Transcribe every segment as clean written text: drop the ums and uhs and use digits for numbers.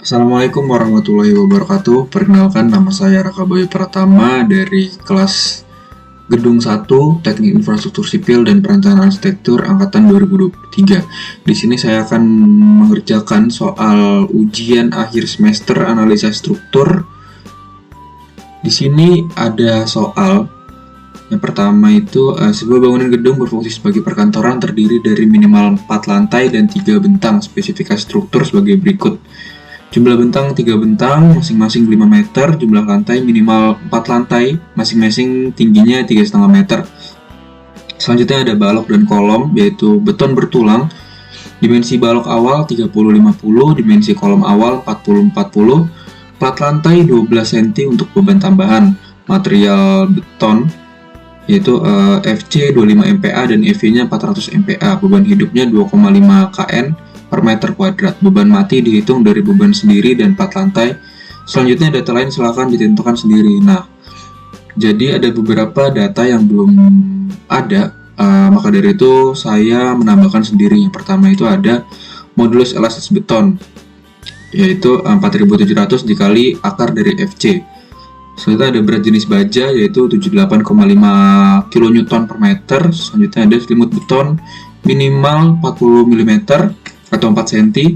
Assalamualaikum warahmatullahi wabarakatuh. Perkenalkan, nama saya Raka Bayu Pratama dari kelas Gedung 1 Teknik Infrastruktur Sipil dan Perencanaan Arsitektur angkatan 2023. Di sini saya akan mengerjakan soal ujian akhir semester analisa struktur. Di sini ada soal yang pertama itu sebuah bangunan gedung berfungsi sebagai perkantoran terdiri dari minimal 4 lantai dan 3 bentang. Spesifikasi struktur sebagai berikut. Jumlah bentang 3 bentang, masing-masing 5 meter. Jumlah lantai minimal 4 lantai, masing-masing tingginya 3,5 meter. Selanjutnya ada balok dan kolom, yaitu beton bertulang. Dimensi balok awal 30-50, dimensi kolom awal 40-40. Plat lantai 12 cm untuk beban tambahan. Material beton yaitu FC 25 MPa dan FV-nya 400 MPa. Beban hidupnya 2,5 kN per meter kuadrat. Beban mati dihitung dari beban sendiri dan plat lantai. Selanjutnya data lain silakan ditentukan sendiri. Nah, jadi ada beberapa data yang belum ada, maka dari itu saya menambahkan sendiri. Yang pertama itu ada modulus elastis beton, yaitu 4700 dikali akar dari FC. Selanjutnya ada berat jenis baja, yaitu 78,5 kN per meter. Selanjutnya ada selimut beton minimal 40 mm atau 4 cm.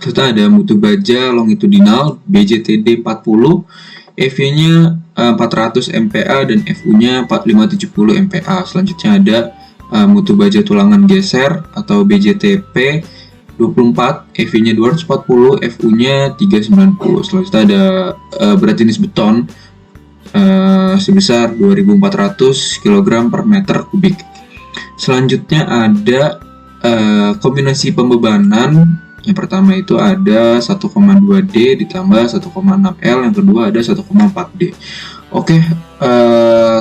Serta ada mutu baja longitudinal BJTD 40, FV-nya 400 MPa dan FU-nya 4570 MPa. Selanjutnya ada mutu baja tulangan geser atau BJTP 24, FV-nya 240, FU-nya 390. Selanjutnya ada berat jenis beton sebesar 2400 kg per meter kubik. Selanjutnya ada kombinasi pembebanan. Yang pertama itu ada 1,2D ditambah 1,6L, yang kedua ada 1,4D. Oke,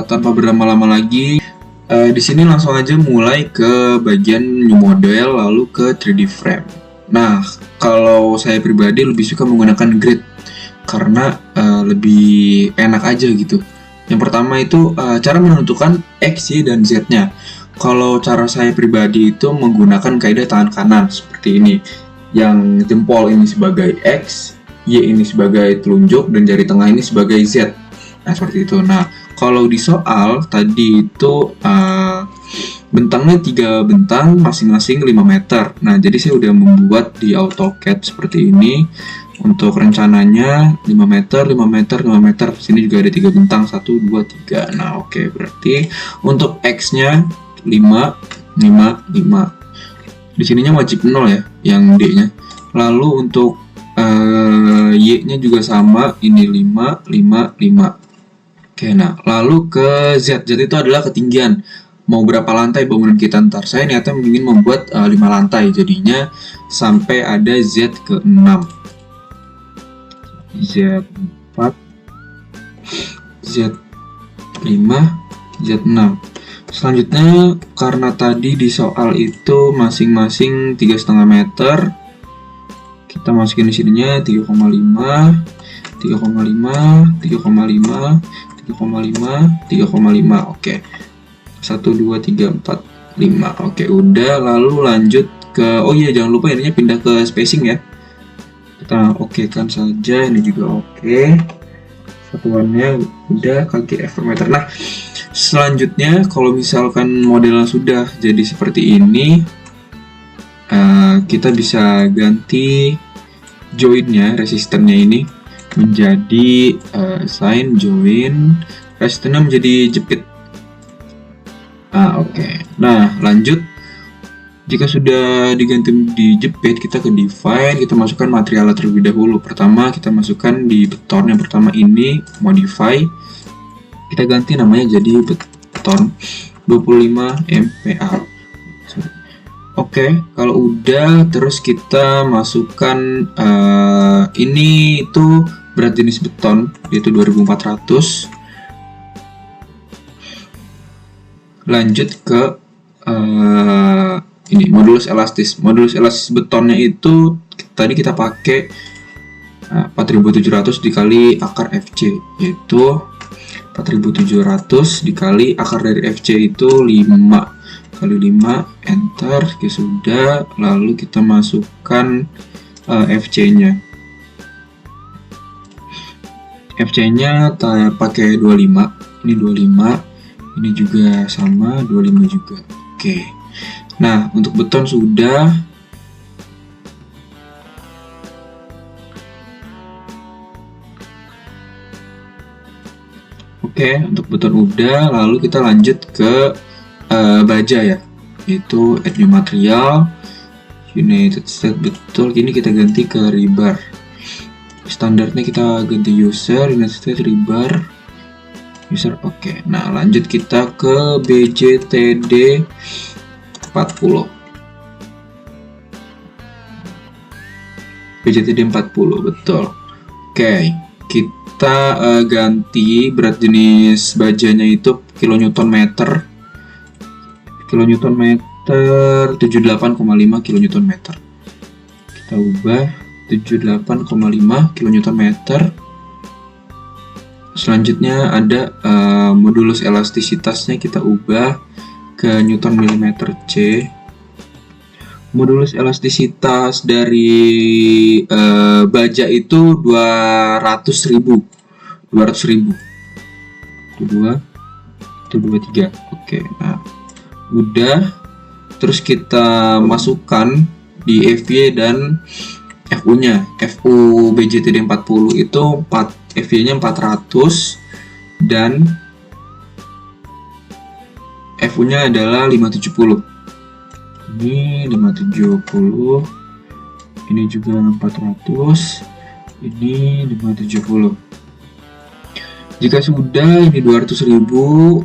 tanpa berlama-lama lagi, di sini langsung aja mulai ke bagian new model lalu ke 3D frame. Nah, kalau saya pribadi lebih suka menggunakan grid karena lebih enak aja gitu. Yang pertama itu cara menentukan X, Y, dan Z-nya. Kalau cara saya pribadi itu menggunakan kaidah tangan kanan seperti ini. Yang jempol ini sebagai X, Y ini sebagai telunjuk, dan jari tengah ini sebagai Z. Nah, seperti itu. Nah, kalau di soal tadi itu bentangnya 3 bentang, masing-masing 5 meter. Nah, jadi saya udah membuat di AutoCAD seperti ini. Untuk rencananya 5 meter, 5 meter, 5 meter. Sini juga ada 3 bentang, 1, 2, 3. Nah, oke. Berarti untuk X-nya 5, 5, 5. Di sininya wajib 0 ya, yang D-nya. Lalu untuk Y-nya juga sama, ini 5, 5, 5. Oke, nah, lalu ke Z. Z itu adalah ketinggian. Mau berapa lantai bangunan kita ntar. Saya niatnya ingin membuat 5 lantai, jadinya sampai ada Z ke 6. Z4, Z5, Z6. Selanjutnya, karena tadi di soal itu masing-masing 3,5 meter, kita masukin di sininya 3,5, 3,5, 3,5, 3,5, 3,5. Oke. 1, 2, 3, 4, 5. Oke, udah. Lalu lanjut ke, oh iya, jangan lupa ininya pindah ke spacing ya. Kita okekan saja, ini juga oke. Satuannya udah kaki F per meter. Nah, selanjutnya kalau misalkan modelnya sudah jadi seperti ini, kita bisa ganti joinnya, resistennya ini menjadi sign join, resistennya menjadi jepit. Oke. Nah, lanjut. Jika sudah diganti di jepit, kita ke define, kita masukkan materialnya terlebih dahulu. Pertama, kita masukkan di beton yang pertama ini, modify. Kita ganti namanya jadi beton 25 MPa. Oke, kalau udah, terus kita masukkan ini itu berat jenis beton, yaitu 2400. Lanjut ke ini modulus elastis. Modulus elastis betonnya itu tadi kita pakai 4700 dikali akar FC, yaitu 4700 dikali akar dari FC itu 5 kali 5, enter. Oke, sudah. Lalu kita masukkan FC nya FC-nya pakai 25. Ini 25. Ini juga sama 25 juga. Oke. Nah, untuk beton sudah. Oke, untuk beton udah, lalu kita lanjut ke baja ya, yaitu add new material, United States, betul. Kini kita ganti ke rebar. Standarnya kita ganti user, United States rebar, user. Oke, nah lanjut kita ke BJTD 40. BJTD 40, betul. Oke, kita ganti berat jenis bajanya itu kilonewton meter. Kilonewton meter 78,5 kilonewton meter. Kita ubah 78,5 kilonewton meter. Selanjutnya ada modulus elastisitasnya kita ubah ke newton milimeter C. Modulus elastisitas dari baja itu 200.000. 200.000. Itu 23. Oke, nah udah. Terus kita masukkan di FY dan FU-nya. FU BJTD 40 itu FY-nya 400 dan FU-nya adalah 570. Ini 570, ini juga 400, ini 570. Jika sudah, ini 200.000,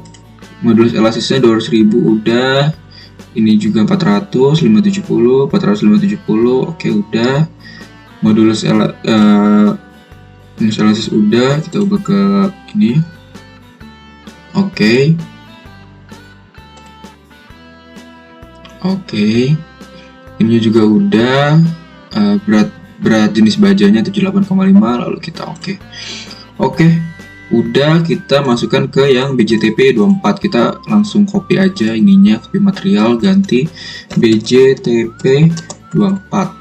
modulus elastisnya 200.000 udah. Ini juga 400, 570, 400, 570. Oke, udah. Modulus elastis udah, kita ubah ke ini. Oke. Oke, ini juga udah. Berat jenis bajanya 78,5, lalu kita oke. Udah, kita masukkan ke yang BJTP 24. Kita langsung copy aja ininya, copy material, ganti BJTP 24.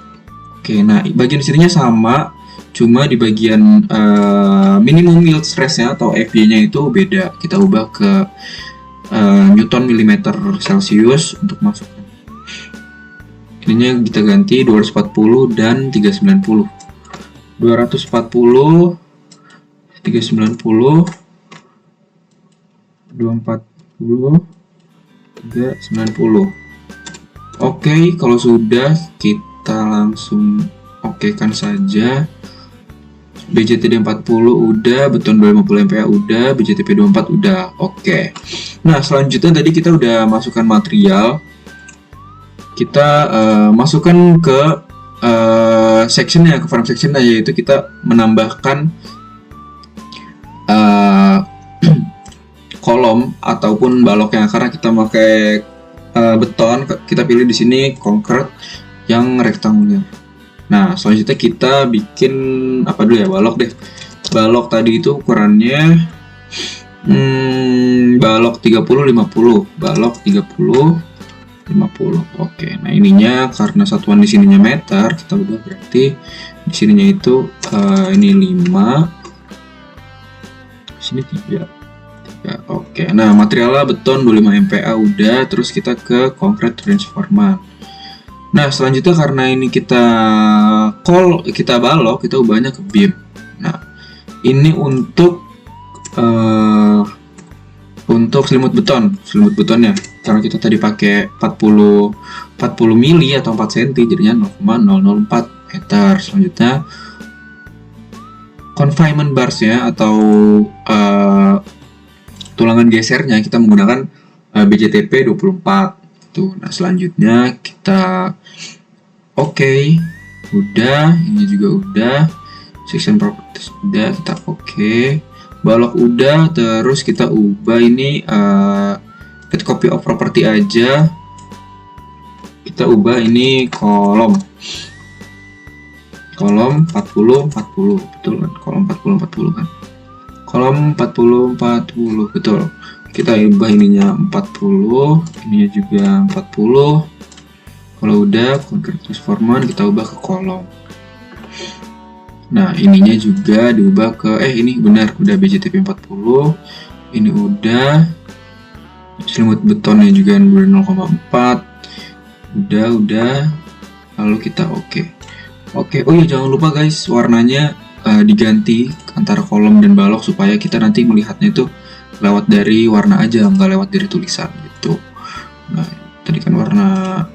Oke, nah bagian sininya sama, cuma di bagian minimum yield stress-nya atau FY-nya itu beda. Kita ubah ke Newton milimeter Celsius untuk masuk. Ininya kita ganti 240 dan 390. 240, 390, 240, 390. Oke, kalau sudah kita langsung okekan saja. BJTD 40 udah, beton 250 MPa udah, BJTP 24 udah. Oke. Nah, selanjutnya tadi kita udah masukkan material. Kita masukkan ke sectionnya, ke frame sectionnya, yaitu kita menambahkan kolom ataupun baloknya. Karena kita pakai beton, kita pilih di sini concrete yang rektangular. Nah, selanjutnya kita bikin apa dulu ya, balok deh. Balok tadi itu ukurannya balok 30-50, balok 30-50. Oke, nah ininya karena satuan di sininya meter, kita ubah berarti di sininya itu ini 5, sini 3. Oke, nah materialnya beton 25 MPa udah, terus kita ke concrete transformer. Nah, selanjutnya karena ini kita balok, kita ubahnya ke beam. Nah, ini untuk selimut betonnya. Karena kita tadi pakai 40 mili atau 4 cm, jadinya 0,004 meter. Selanjutnya confinement bars-nya atau tulangan gesernya kita menggunakan BJTP 24. Tuh. Nah, selanjutnya kita udah, ini juga udah, section properties udah, kita balok udah, terus kita ubah ini add copy of property aja. Kita ubah ini kolom 40 betul kan, kolom 40 kan, kolom 40 betul. Kita ubah ininya 40, ininya juga 40. Kalau udah concrete transformer, kita ubah ke kolom. Nah, ininya juga diubah ke ini benar udah BJTP 40. Ini udah selimut betonnya juga udah 0,4. Udah. Lalu kita oke. Oh iya, jangan lupa guys, warnanya diganti antara kolom dan balok supaya kita nanti melihatnya itu lewat dari warna aja, nggak lewat dari tulisan gitu. Nah, tadi kan warna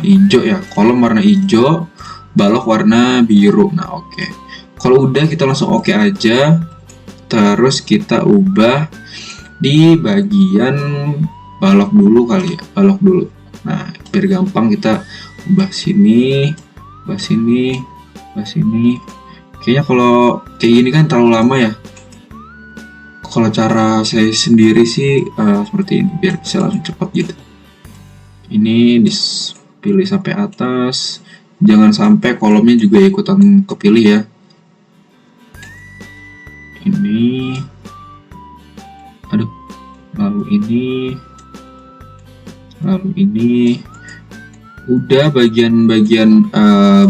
hijau ya, kolom warna hijau, balok warna biru. Nah, oke. Kalau udah kita langsung oke aja. Terus kita ubah di bagian balok dulu kali ya, balok dulu. Nah, biar gampang kita ubah sini, ubah sini, ubah sini. Kayaknya kalau kayak gini kan terlalu lama ya. Kalau cara saya sendiri sih seperti ini, biar bisa langsung cepat gitu. Ini dipilih sampai atas, jangan sampai kolomnya juga ikutan kepilih ya. Ini, aduh, lalu ini, udah bagian-bagian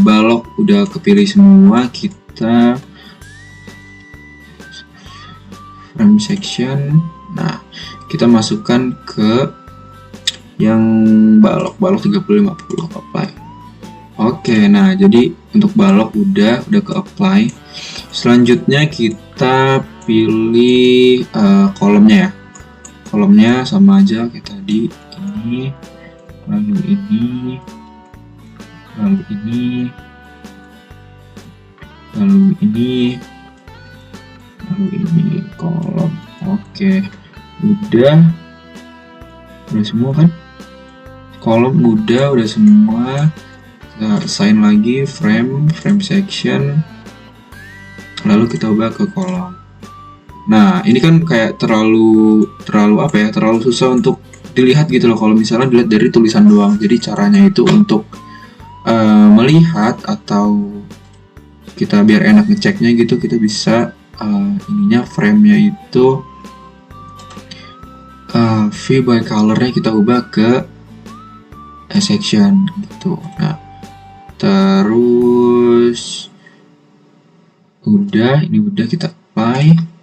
balok udah kepilih semua. Kita frame section. Nah, kita masukkan ke yang balok 30-50 apply. Oke, nah jadi untuk balok udah ke apply. Selanjutnya kita pilih kolomnya ya. Kolomnya sama aja kayak tadi, ini, lalu ini, lalu ini, lalu ini, lalu ini kolom. Oke, udah semua kan? Kolom udah semua. Kita assign lagi frame section, lalu kita ubah ke kolom. Nah, ini kan kayak terlalu apa ya, terlalu susah untuk dilihat gitu loh kalau misalnya dilihat dari tulisan doang. Jadi caranya itu untuk melihat atau kita biar enak ngeceknya gitu, kita bisa ininya frame-nya itu view by color-nya kita ubah ke section gitu. Nah, terus ini udah kita apply.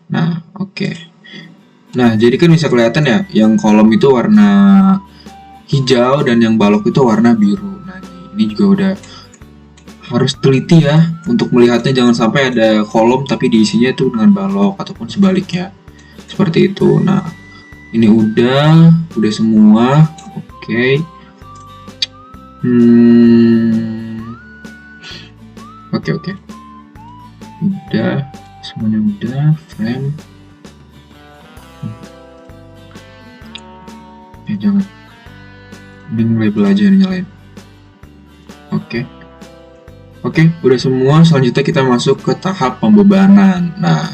Nah, oke. Nah, jadi kan bisa kelihatan ya, yang kolom itu warna hijau dan yang balok itu warna biru. Nah, ini juga udah harus teliti ya untuk melihatnya, jangan sampai ada kolom tapi diisinya itu dengan balok ataupun sebaliknya. Seperti itu. Nah, ini udah semua. Oke. Oke. Udah, semuanya udah, frame. Jangan. Ini label aja yang nyalain. Oke, udah semua. Selanjutnya kita masuk ke tahap pembebanan. Nah,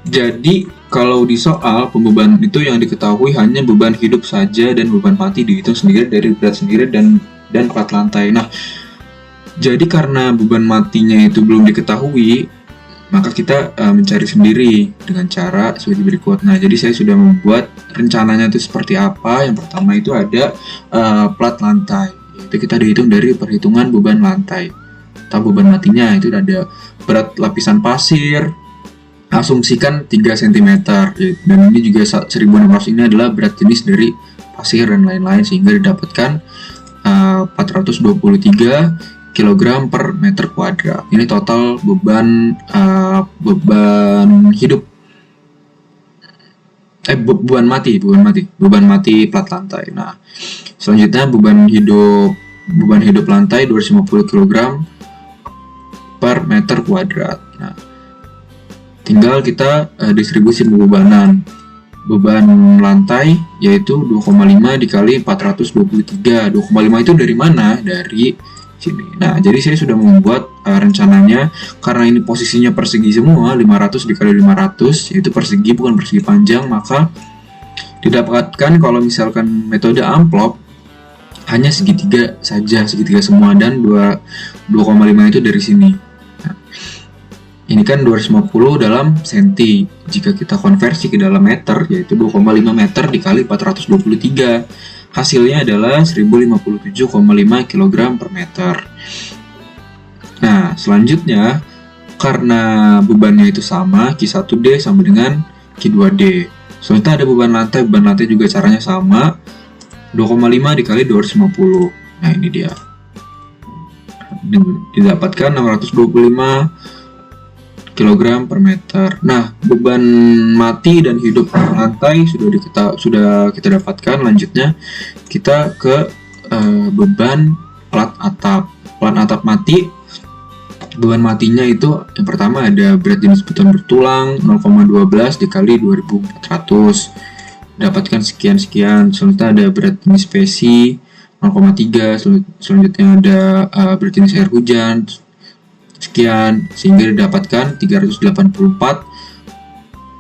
jadi kalau di soal pembebanan itu yang diketahui hanya beban hidup saja dan beban mati dihitung sendiri dari berat sendiri dan plat lantai. Nah, jadi karena beban matinya itu belum diketahui, maka kita mencari sendiri dengan cara seperti berikut. Nah, jadi saya sudah membuat rencananya itu seperti apa. Yang pertama itu ada plat lantai, yaitu kita dihitung dari perhitungan beban lantai. Atau beban matinya itu ada berat lapisan pasir, asumsikan 3 cm, dan ini juga 1600 ini adalah berat jenis dari pasir dan lain-lain, sehingga didapatkan 423 kg per meter kuadrat. Ini total beban hidup beban mati plat lantai. Nah, selanjutnya beban hidup lantai 250 kg per meter kuadrat. Nah, tinggal kita distribusi beban lantai, yaitu 2,5 dikali 423. 2,5 itu dari mana? Dari sini. Nah, jadi saya sudah membuat rencananya. Karena ini posisinya persegi semua, 500 dikali 500, yaitu persegi bukan persegi panjang, maka didapatkan kalau misalkan metode amplop hanya segitiga saja, segitiga semua, dan 2,5 itu dari sini. Ini kan 250 dalam senti. Jika kita konversi ke dalam meter, yaitu 2,5 meter dikali 423. Hasilnya adalah 1057,5 kg per meter. Nah, selanjutnya karena bebannya itu sama, Q1D sama dengan Q2D. Selanjutnya ada beban lantai juga caranya sama, 2,5 dikali 250. Nah, ini dia. Didapatkan 625 kg per meter. Nah, beban mati dan hidup lantai sudah kita dapatkan. Lanjutnya kita ke beban plat atap. Plat atap mati, beban matinya itu yang pertama ada berat jenis beton bertulang 0,12 dikali 2400. Dapatkan sekian. Selanjutnya ada berat jenis spesi 0,3. Selanjutnya ada berat jenis air hujan sekian, sehingga didapatkan 384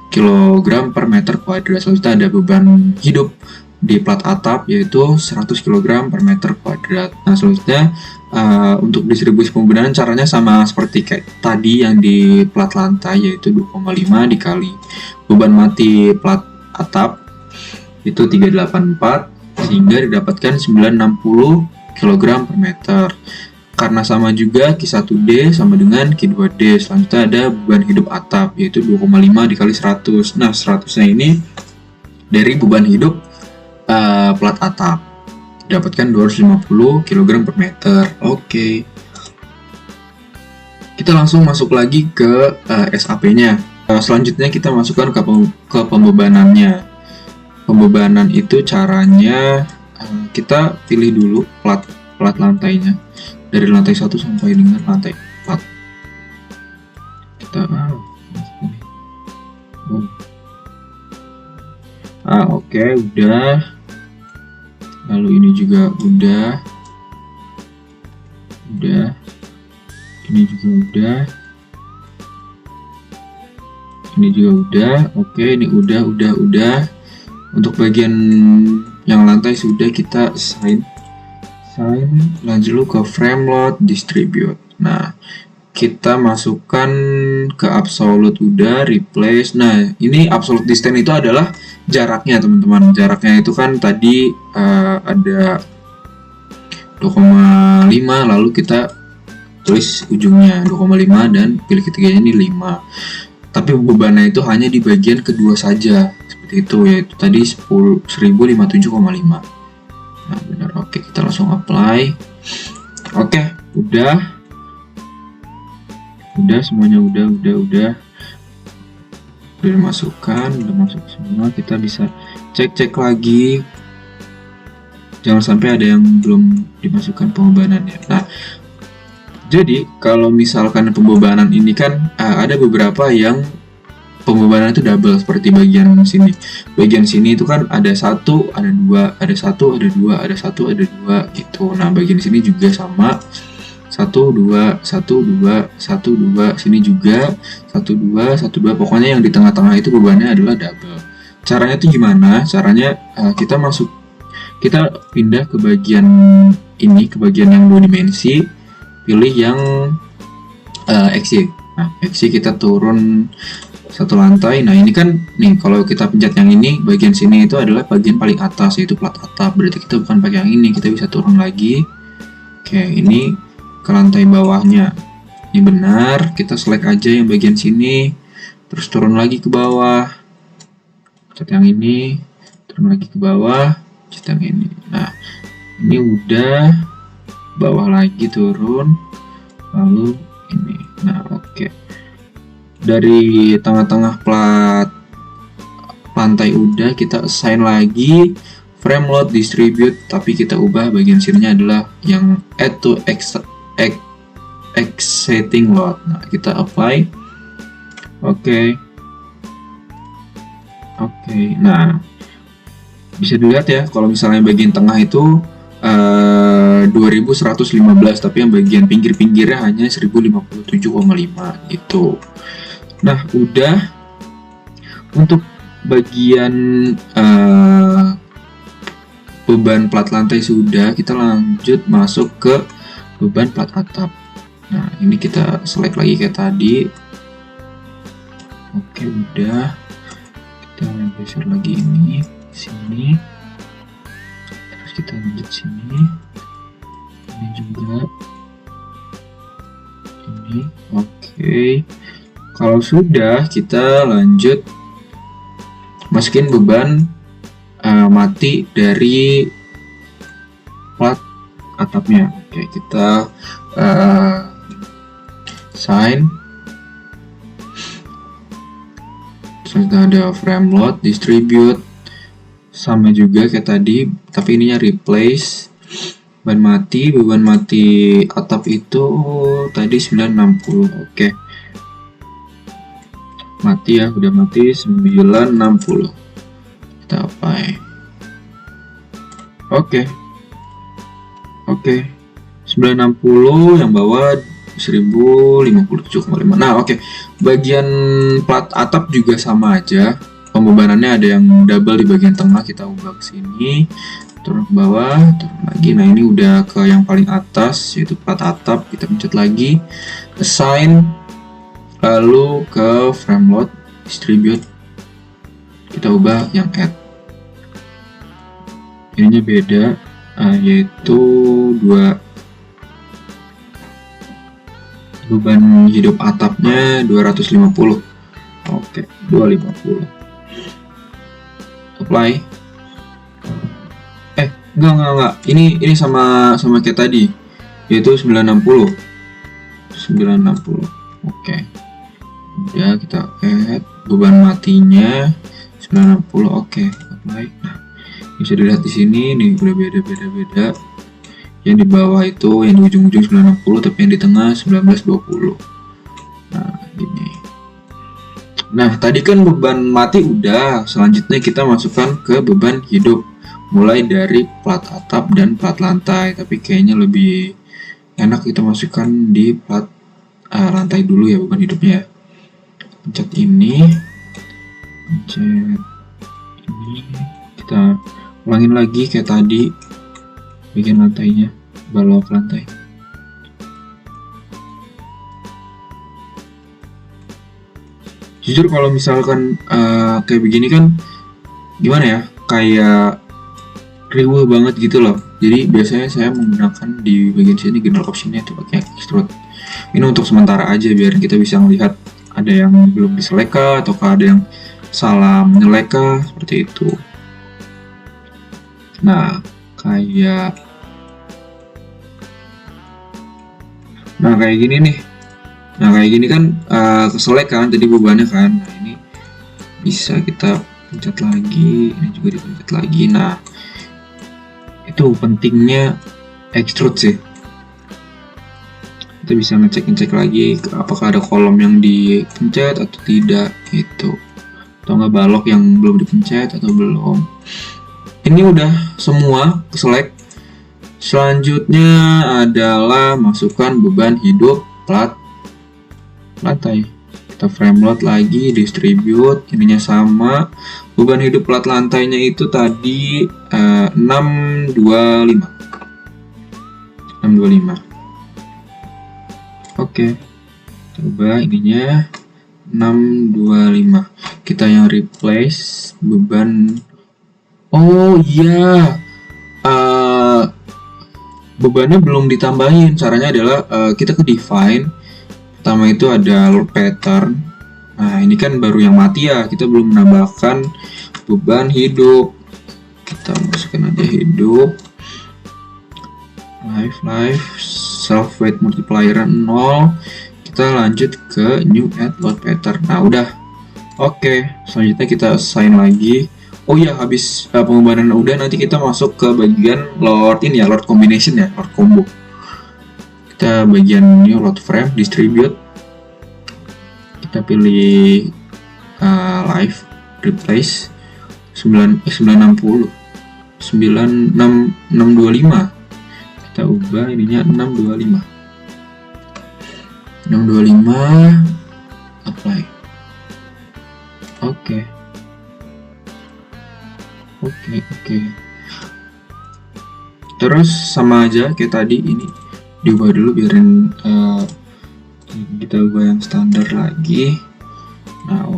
kg per meter kuadrat. Selanjutnya ada beban hidup di plat atap yaitu 100 kg per meter kuadrat. Nah, selanjutnya untuk distribusi pembebanan caranya sama seperti kayak tadi yang di plat lantai, yaitu 2,5 dikali beban mati plat atap itu 384, sehingga didapatkan 960 kg per meter. Karena sama juga Q1D sama dengan Q2D. Selanjutnya ada beban hidup atap yaitu 2,5 dikali 100. Nah, 100-nya ini dari beban hidup plat atap. Dapatkan 250 kg per meter. Oke. Kita langsung masuk lagi ke SAP-nya. Selanjutnya kita masukkan ke pembebanannya. Pembebanan itu caranya kita pilih dulu plat lantainya. Dari lantai 1 sampai dengan lantai 4. Kita oke, udah. Lalu ini juga udah. Ini juga udah. Ini juga udah. Oke, ini udah. Untuk bagian yang lantai sudah kita assign. Lanjut dulu ke frame load distribute. Nah, kita masukkan ke absolute udah, replace. Nah, ini absolute distance itu adalah jaraknya, teman-teman. Jaraknya itu kan tadi ada 2,5, lalu kita tulis ujungnya 2,5 dan pilih ketiganya ini 5. Tapi bebannya itu hanya di bagian kedua saja, seperti itu, yaitu tadi 1057,5. Nah, benar. Oke, kita langsung apply. Oke, udah semuanya udah dimasukkan, udah masuk semua. Kita bisa cek lagi, jangan sampai ada yang belum dimasukkan pembebanannya. Nah, jadi kalau misalkan pembebanan ini kan ada beberapa yang pembebanan itu double, seperti bagian sini. Bagian sini itu kan ada 1, ada 2, ada 1, ada 2, ada 1, ada 2 gitu. Nah, bagian sini juga sama. 1, 2, 1, 2, 1, 2, sini juga 1, 2, 1, 2. Pokoknya yang di tengah-tengah itu bebannya adalah double. Caranya itu gimana? Caranya kita pindah ke bagian ini, ke bagian yang 2 dimensi, pilih yang XY. Nah, XY kita turun 1 lantai. Nah, ini kan nih kalau kita pencet yang ini, bagian sini itu adalah bagian paling atas, yaitu plat atap. Berarti kita bukan pakai yang ini, kita bisa turun lagi. Oke, ini ke lantai bawahnya. Ini benar, kita select aja yang bagian sini, terus turun lagi ke bawah. Pencet yang ini, turun lagi ke bawah, pencet yang ini. Nah, ini udah, bawah lagi turun, lalu ini. Nah, oke. Dari tengah-tengah plat lantai udah, kita assign lagi frame load distribute, tapi kita ubah bagian sininya adalah yang add to exciting load. Nah, kita apply. Oke. Nah, bisa dilihat ya, kalau misalnya bagian tengah itu 2115, tapi yang bagian pinggir-pinggirnya hanya 1057,5 gitu. Nah, udah. Untuk bagian beban plat lantai sudah, kita lanjut masuk ke beban plat atap. Nah, ini kita select lagi kayak tadi. Oke, udah. Kita geser lagi ini, sini. Terus kita lanjut sini. Ini juga. ini. Oke. Kalau sudah, kita lanjut masukin beban mati dari plat atapnya. Oke, kita sign. Terus ada frame load, distribute, sama juga kayak tadi, tapi ininya replace. Beban mati atap itu tadi 960. Oke. Mati ya, udah mati 960. Kita apply. Oke. 960 yang bawah 1057,5. Nah, oke. Bagian plat atap juga sama aja. Pembebanannya ada yang double di bagian tengah, kita ubah ke sini. Turun ke bawah, turun lagi. Nah, ini udah ke yang paling atas, yaitu plat atap. Kita pencet lagi, assign, lalu ke frame load, distribute. Kita ubah yang add. Ininya beda, yaitu 2. Beban hidup atapnya 250. Oke, 250. Apply. Enggak. Ini sama kayak tadi, yaitu 960. Oke. Ya, kita add beban matinya 960. Oke, apply. Nah, bisa dilihat di sini nih udah beda. Yang di bawah itu, yang di ujung-ujung 960, tapi yang di tengah 1920. Nah, gini. Nah, tadi kan beban mati udah. Selanjutnya kita masukkan ke beban hidup. Mulai dari plat atap dan plat lantai, tapi kayaknya lebih enak kita masukkan di plat lantai dulu ya beban hidupnya. Pencet ini, kita ulangin lagi kayak tadi bagian lantainya, balok lantai. Jujur kalau misalkan kayak begini kan gimana ya, kayak riuh banget gitu loh. Jadi biasanya saya menggunakan di bagian sini general optionnya itu pakai extrude. Ini untuk sementara aja biar kita bisa melihat ada yang belum diseleka atau ada yang salah menyeleka seperti itu. Nah kayak gini nih. Nah kayak gini kan keselek kan tadi bebannya kan. Nah ini bisa kita pencet lagi, ini juga dipencet lagi. Nah itu pentingnya extrude sih. Kita bisa ngecek lagi apakah ada kolom yang dipencet atau tidak gitu, atau nggak balok yang belum dipencet atau belum. Ini udah semua keselek. Selanjutnya adalah masukkan beban hidup plat lantai. Kita frame load lagi, distribute, ininya sama. Beban hidup plat lantainya itu tadi 625. Oke, coba ininya 625. Kita yang replace beban. Oh iya, bebannya belum ditambahin. Caranya adalah kita ke define. Pertama itu ada load pattern. Nah ini kan baru yang mati ya, kita belum menambahkan beban hidup. Kita masukkan aja hidup, live self weight multiplier 0. Kita lanjut ke new add load pattern. Nah udah. Oke, selanjutnya kita assign lagi. Oh ya, habis pembebanan udah, nanti kita masuk ke bagian load ini ya, load combination ya, load combo. Kita bagian new load frame, distribute. Kita pilih live, replace 960, 625. Kita ubah ininya 625. Apply. Oke. Terus sama aja kayak tadi, ini diubah dulu biarin kita ubah yang standar lagi. Nah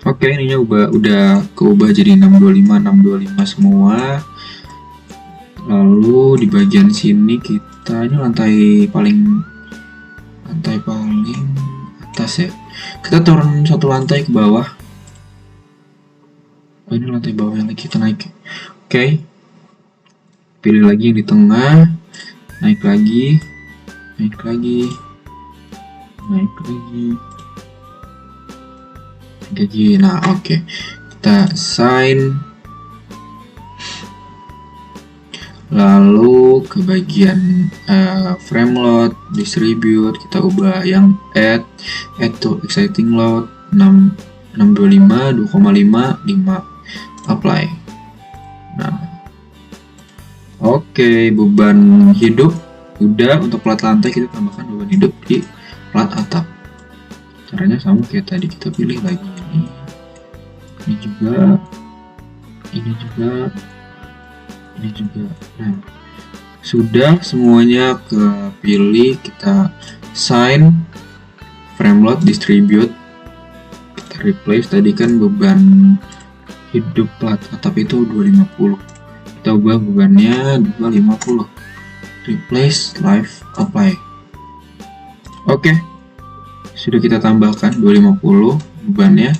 oke, ininya udah keubah jadi 625 semua. Lalu di bagian sini kita, ini lantai paling atas ya. Kita turun satu lantai ke bawah. Oh, ini lantai bawah yang lagi kita naik. Oke. Pilih lagi yang di tengah. Naik lagi. Naik lagi. Naik lagi. Naik lagi. Nah, oke. Kita assign. Lalu ke bagian frame load, distribute, kita ubah yang add to exciting load 625, 2,5, 5, apply. Nah, oke, beban hidup udah. Untuk plat lantai kita tambahkan beban hidup di plat atap. Caranya sama kayak tadi, kita pilih lagi ini juga, ini juga. Ini juga. Nah, sudah semuanya kepilih, kita sign frame load, distribute, kita replace. Tadi kan beban hidup plat atap itu 250, kita ubah bebannya 250, replace, live, apply. Oke, sudah kita tambahkan 250 bebannya.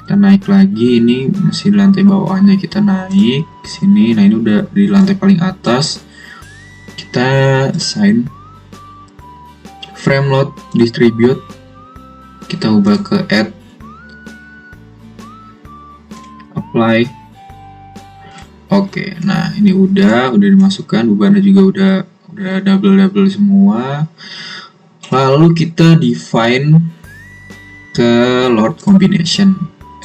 Kita naik lagi, ini masih di lantai bawahnya, kita naik ke sini. Nah, ini udah di lantai paling atas. Kita assign frame load, distribute, kita ubah ke add, apply. Oke, nah ini udah dimasukkan, bebannya juga udah double semua. Lalu kita define ke load combination,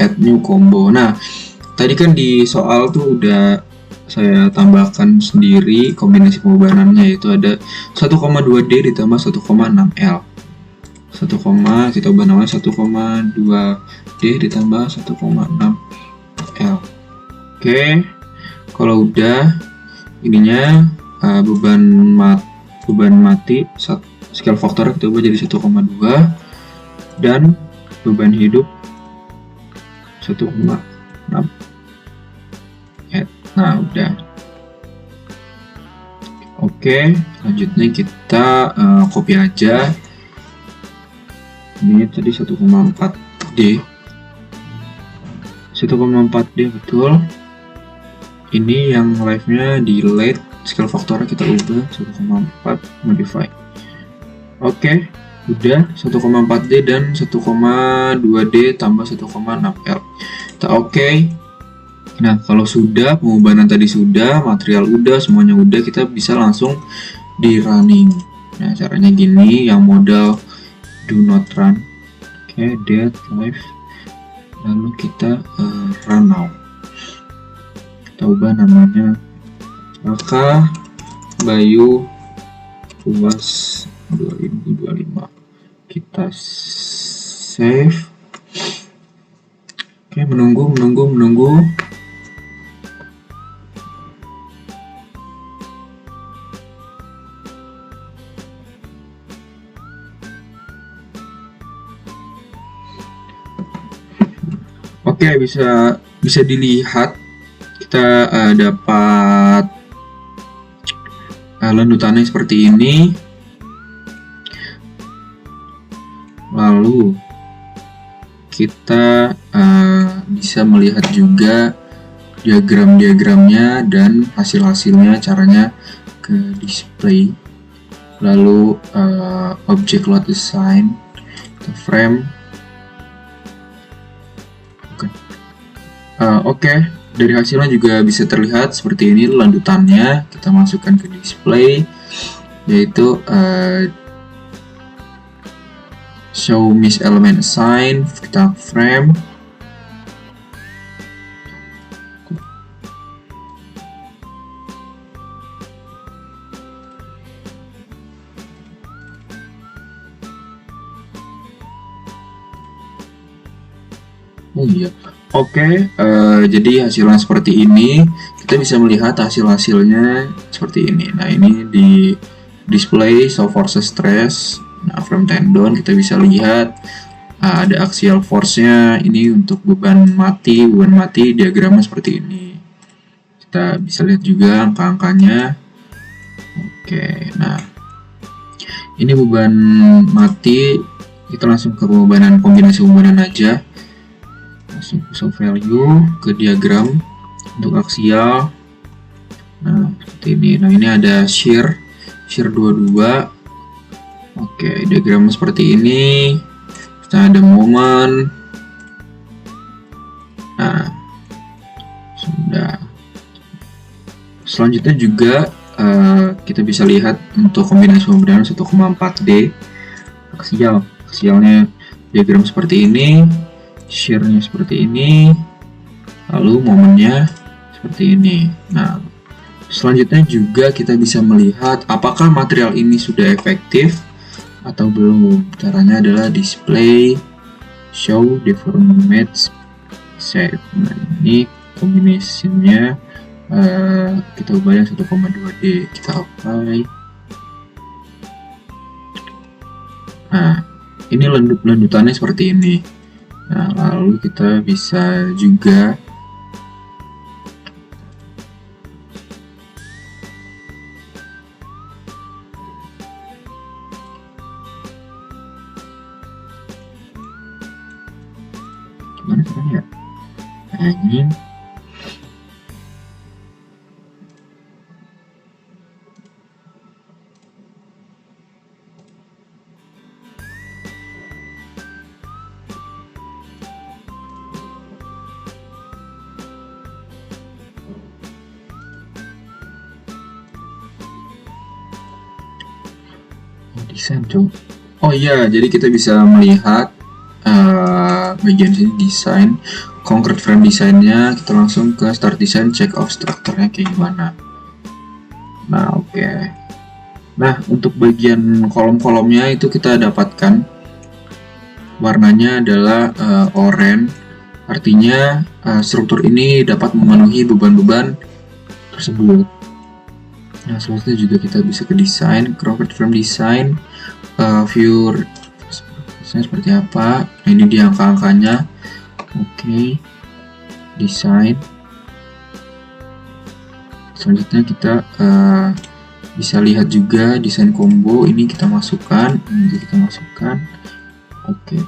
add new combo. Nah, tadi kan di soal tuh udah saya tambahkan sendiri kombinasi pembebanannya, yaitu ada 1,2D ditambah 1,6L. Kita ubah namanya 1,2D ditambah 1,6L. Oke, kalau udah ininya beban mati scale faktornya kita ubah jadi 1,2 dan beban hidup 1,6. Nah, udah. Oke, selanjutnya kita copy aja. Ini tadi 1,4D. 1,4D betul. Ini yang live-nya delete, scale faktornya kita ubah 1,4 modify. Oke, udah 1,4D dan 1,2D tambah 1,6L. Kita oke. Nah, kalau sudah, pembebanan tadi sudah, material udah, semuanya udah, kita bisa langsung di running. Nah, caranya gini, yang modal do not run. Oke, dead, live. Lalu kita run now. Kita ubah namanya Raka Bayu UAS 2025. Kita save. Oke, menunggu. Oke, bisa dilihat kita dapat landutannya seperti ini. Lalu kita bisa melihat juga diagram-diagramnya dan hasil-hasilnya, caranya ke display. Lalu object load design, ke frame. Oke, dari hasilnya juga bisa terlihat seperti ini landutannya. Kita masukkan ke display, yaitu show miss element assign, kita frame. Oh iya. Oke, jadi hasilnya seperti ini. Kita bisa melihat hasil-hasilnya seperti ini. Nah, ini di display show forces stress. Nah, frame tendon kita bisa lihat ada axial force-nya. Ini untuk beban mati diagramnya seperti ini. Kita bisa lihat juga angka-angkanya. Oke, nah ini beban mati, kita kita langsung ke pembebanan, kombinasi pembebanan aja. Langsung ke show value, ke diagram untuk aksial. Nah, seperti ini. Nah, ini ada shear 22. Oke, diagram seperti ini. Kita ada momen. Nah, sudah. Selanjutnya juga kita bisa lihat untuk kombinasi pembebanan 1,4D aksialnya diagram seperti ini, shear-nya seperti ini, lalu momennya seperti ini. Nah, selanjutnya juga kita bisa melihat apakah material ini sudah efektif atau belum. Caranya adalah display show deformate shape. Nah, ini kombinasinya kita ubah yang 1,2D, kita apply. Nah, ini lendutannya seperti ini. Nah, lalu kita bisa juga gimana caranya ya? Nah, ini desain coba. Oh iya, jadi kita bisa melihat bagian sini desain, concrete frame desainnya. Kita langsung ke start design, check off strukturnya kayak gimana. Nah, oke. Nah, untuk bagian kolom-kolomnya itu kita dapatkan warnanya adalah oranye. Artinya struktur ini dapat memenuhi beban-beban tersebut. Nah, selanjutnya juga kita bisa ke desain, concrete frame design, view seperti apa. Nah, ini dia angka-angkanya. Oke, desain. Selanjutnya kita bisa lihat juga desain combo. Ini kita masukkan, ini juga kita masukkan. Oke.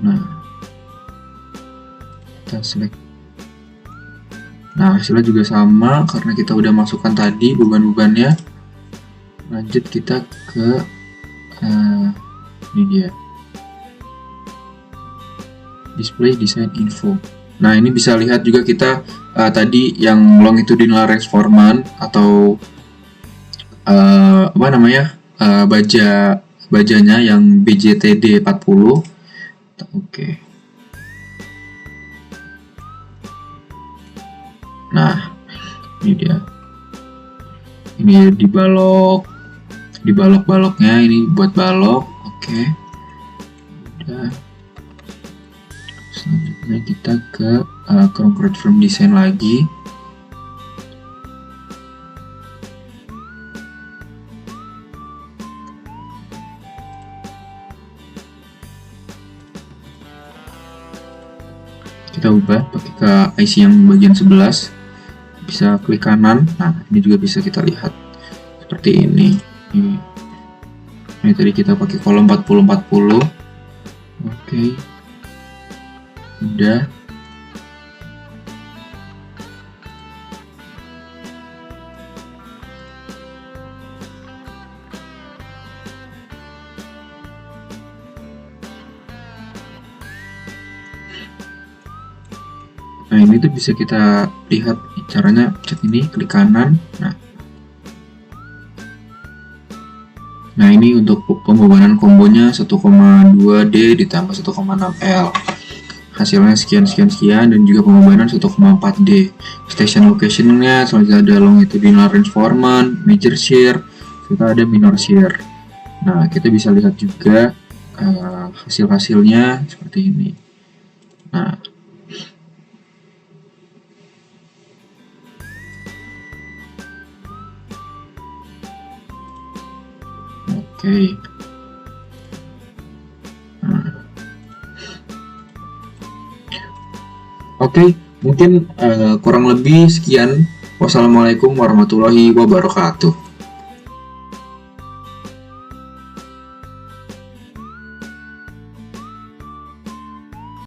Nah, kita select. Nah, hasilnya juga sama karena kita udah masukkan tadi beban-bebannya. Lanjut kita ke ini dia, display design info. Nah, ini bisa lihat juga kita tadi yang longitudinal transformant atau apa namanya, bajanya yang BJTD 40. Oke. Nah, ini dia. Ini dibalok-baloknya, ini buat balok. Oke. Udah. Selanjutnya kita ke concrete frame design lagi. Kita ubah pakai ke IC yang bagian 11. Bisa klik kanan. Nah, ini juga bisa kita lihat seperti ini. Ini tadi kita pakai kolom 40-40. Oke. Udah. Nah, ini tuh bisa kita lihat caranya. Cek ini, klik kanan. Nah, ini untuk pembebanan kombonya 1,2D ditambah 1,6L. Hasilnya sekian dan juga pembebanan 1,4D. Station location-nya selanjutnya ada longitudinal transformant, major shear, kita ada minor shear. Nah, kita bisa lihat juga hasil-hasilnya seperti ini. Nah, oke. Oke, mungkin kurang lebih sekian. Wassalamualaikum warahmatullahi wabarakatuh.